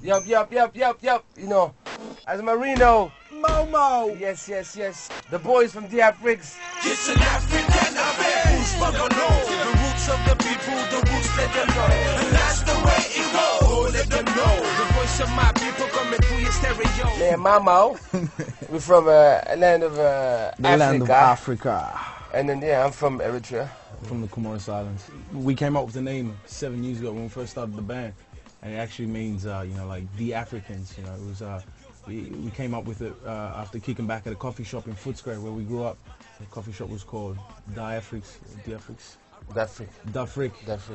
Yup. You know, as Marino. Momo. Yes. The boys from Diafrix. Just an African affair. Who's gonna know the roots of the people? The roots let them know, and that's the way it goes. Let them know the voice of my people coming through your stereo. Man, Mamo. We're from a land of Land of Africa. And then I'm from Eritrea. From the Comoros Islands. We came up with the name 7 years ago when we first started the band, and it actually means like the Africans. You know, it was we came up with it after kicking back at a coffee shop in Footscray where we grew up. The coffee shop was called Diafrix.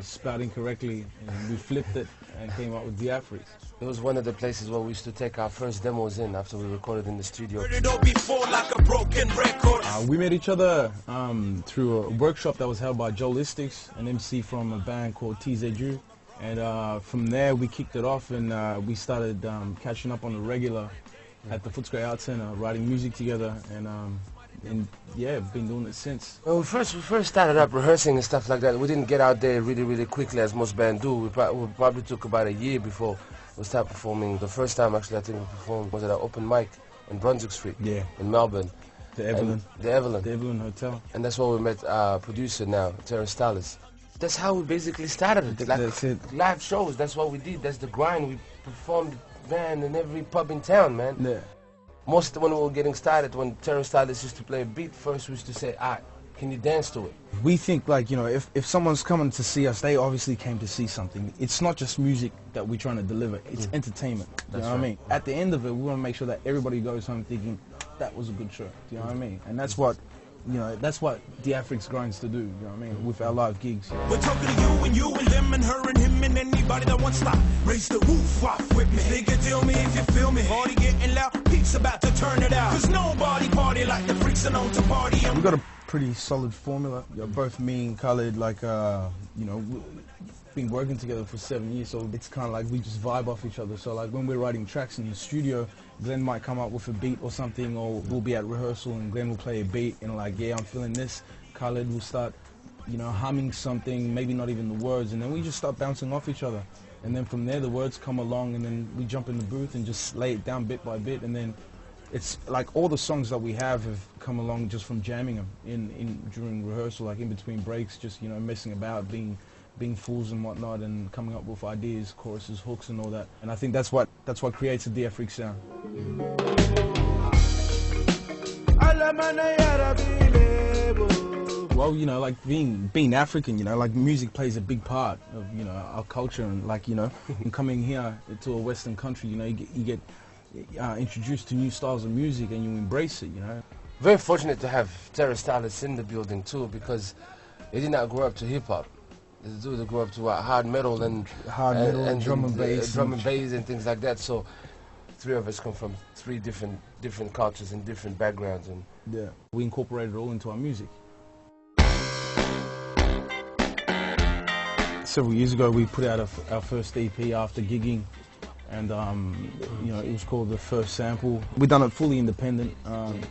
Spelled incorrectly, and we flipped it and came up with Diafrix. It was one of the places where we used to take our first demos in after we recorded in the studio. We met each other through a workshop that was held by Joe Listics, an MC from a band called TZU. And from there we kicked it off, and we started catching up on the regular at the Footscray Arts Centre, writing music together, and yeah, been doing it since. Well, we first started up rehearsing and stuff like that. We didn't get out there really quickly as most bands do. We probably took about a year before we started performing. The first time actually I think we performed was at an open mic in Brunswick Street in Melbourne. The Evelyn. The Evelyn. The Evelyn Hotel. And that's where we met our producer now, Terrence Stalis. That's how we basically started it. Like, that's it. Live shows, that's what we did. That's the grind. We performed, man, in every pub in town, man. Yeah. Most when we were getting started, when Terrence Stalis used to play a beat, first we used to say, can you dance to it? We think, like, you know, if someone's coming to see us, they obviously came to see something. It's not just music that we're trying to deliver, it's entertainment. You know what I mean? At the end of it, we want to make sure that everybody goes home thinking, that was a good show. You know what I mean? And that's what, you know, that's what Diafrix grinds to do, you know what I mean, with our live gigs. We're talking to you and them and her and him and anybody that wants to stop. Raise the roof off with me. Nigga, tell me if you feel me. Party getting loud, Pete's about to turn it out. Cause nobody party like the freaks are known to party. We've got a pretty solid formula. You're both me and Khaled, like, you know, we've been working together for 7 years, so it's kind of like we just vibe off each other. So like when we're writing tracks in the studio, Glenn might come up with a beat or something, or we'll be at rehearsal and Glenn will play a beat and like, yeah, I'm feeling this. Khaled will start, you know, humming something, maybe not even the words, and then we just start bouncing off each other. And then from there the words come along, and then we jump in the booth and just lay it down bit by bit, and then it's like all the songs that we have come along just from jamming them during rehearsal, like in between breaks, just, you know, messing about, being fools and whatnot, and coming up with ideas, choruses, hooks and all that. And I think that's what creates a Diafrix sound. Well, you know, like being African, you know, like music plays a big part of, you know, our culture, and like, you know, and coming here to a Western country, you know, you get introduced to new styles of music and you embrace it, you know. Very fortunate to have Terrence Stalis in the building too, because he did not grow up to hip hop. The dude grew up to hard metal and drum and bass, and things like that. So, three of us come from three different cultures and different backgrounds, and yeah, we incorporated it all into our music. Several years ago, we put out our first EP after gigging, and you know, it was called The First Sample. We done it fully independent,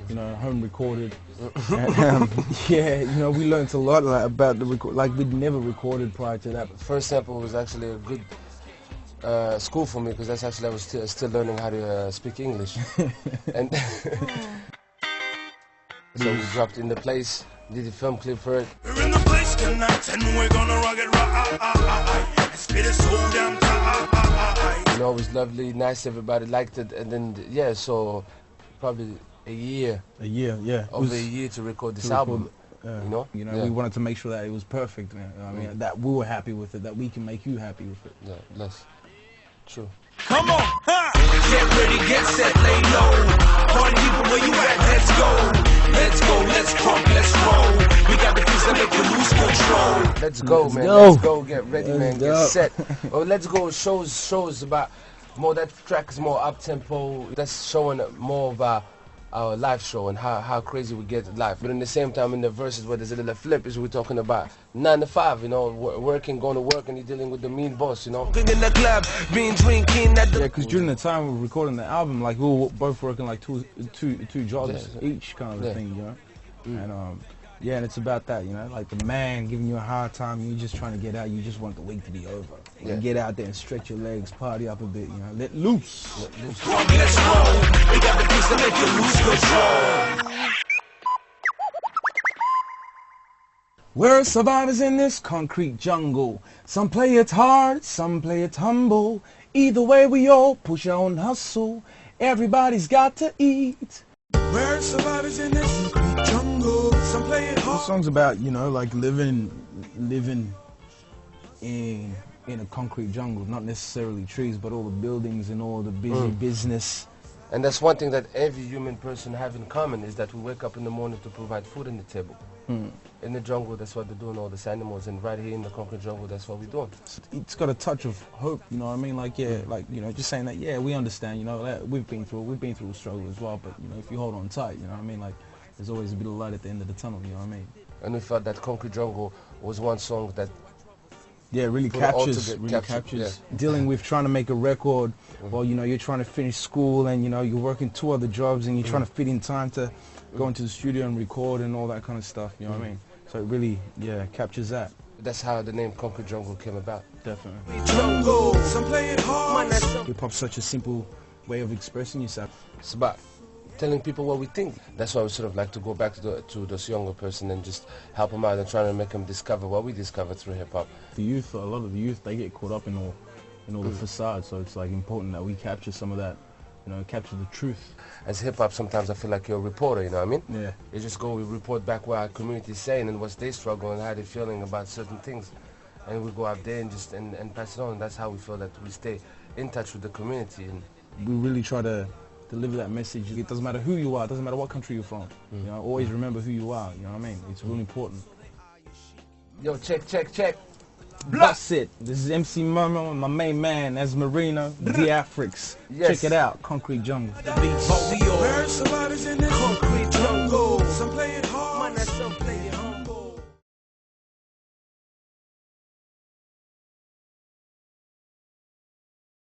you know, home recorded. And, yeah, you know, we learned a lot about the record. Like, we'd never recorded prior to that. First Sample was actually a good school for me, because that's actually I was still learning how to speak English. And so we dropped In The Place, did a film clip for it. We're in the place tonight and we're gonna rock it right. Spit it so damn tight. You know, it was lovely, nice, everybody liked it, and then yeah, so probably a year, yeah, over a year to record this album. You know, we wanted to make sure that it was perfect. I mean, that we were happy with it, that we can make you happy with it. Yeah, that's true. Come on, get ready, get set, lay low. Party people, where you at? Let's go, let's crunk, let's roll. We got the things that make you lose control. Let's go, man. Let's go. Get ready, man. Get set. Well, let's go. Shows about more. That track is more up tempo. That's showing more about our live show and how crazy we get live. But in the same time, in the verses where there's a little flip, is we're talking about 9 to 5, you know, working, going to work, and you're dealing with the mean boss, you know. In the club, being drinking at the yeah, because during the time we were recording the album, like we were both working like two jobs each, kind of a thing, you know. And Yeah, and it's about that, you know, like the man giving you a hard time, you're just trying to get out, you just want the week to be over. Yeah. Get out there and stretch your legs, party up a bit, you know, let loose. Come, let's roll. We got the beats to make you lose control. We're survivors in this concrete jungle. Some play it hard, some play it humble. Either way, we all push our own hustle. Everybody's got to eat. We're survivors in this concrete jungle. Some play it The hard. song's about, you know, like living in a concrete jungle, not necessarily trees, but all the buildings and all the busy business. And that's one thing that every human person have in common, is that we wake up in the morning to provide food on the table. In the jungle, that's what they're doing, all these animals, and right here in the concrete jungle, that's what we're doing. It's got a touch of hope, you know what I mean? Like, yeah, like, you know, just saying that, yeah, we understand, you know, that we've been through a struggle as well, but, you know, if you hold on tight, you know what I mean? Like, there's always a bit of light at the end of the tunnel, you know what I mean? And we felt that Concrete Jungle was one song that Yeah, really put it all captures, together, dealing with trying to make a record, while, you know, you're trying to finish school and, you know, you're working 2 other jobs and you're trying to fit in time to go into the studio and record and all that kind of stuff, you know what I mean? So it really, yeah, captures that. That's how the name Concrete Jungle came about. Definitely. Jungle. Some play it hard. Hip-hop's such a simple way of expressing yourself. It's about telling people what we think. That's why we sort of like to go back to this younger person and just help them out and trying to make them discover what we discovered through hip-hop. The youth, a lot of the youth, they get caught up in all the facade, so it's like important that we capture some of that, you know, capture the truth. As hip-hop, sometimes I feel like you're a reporter, you know what I mean? Yeah. You just go, we report back what our community is saying and what's they struggle and how they're feeling about certain things. And we go out there and just and pass it on. That's how we feel that we stay in touch with the community. And We really try to deliver that message. It doesn't matter who you are, it doesn't matter what country you're from. You know, always remember who you are, you know what I mean? It's really important. yo, check. That's it. This is MC Murmur and my main man, as Marino, Diafrix. Yes. Check it out, Concrete Jungle. We're survivors in this concrete jungle.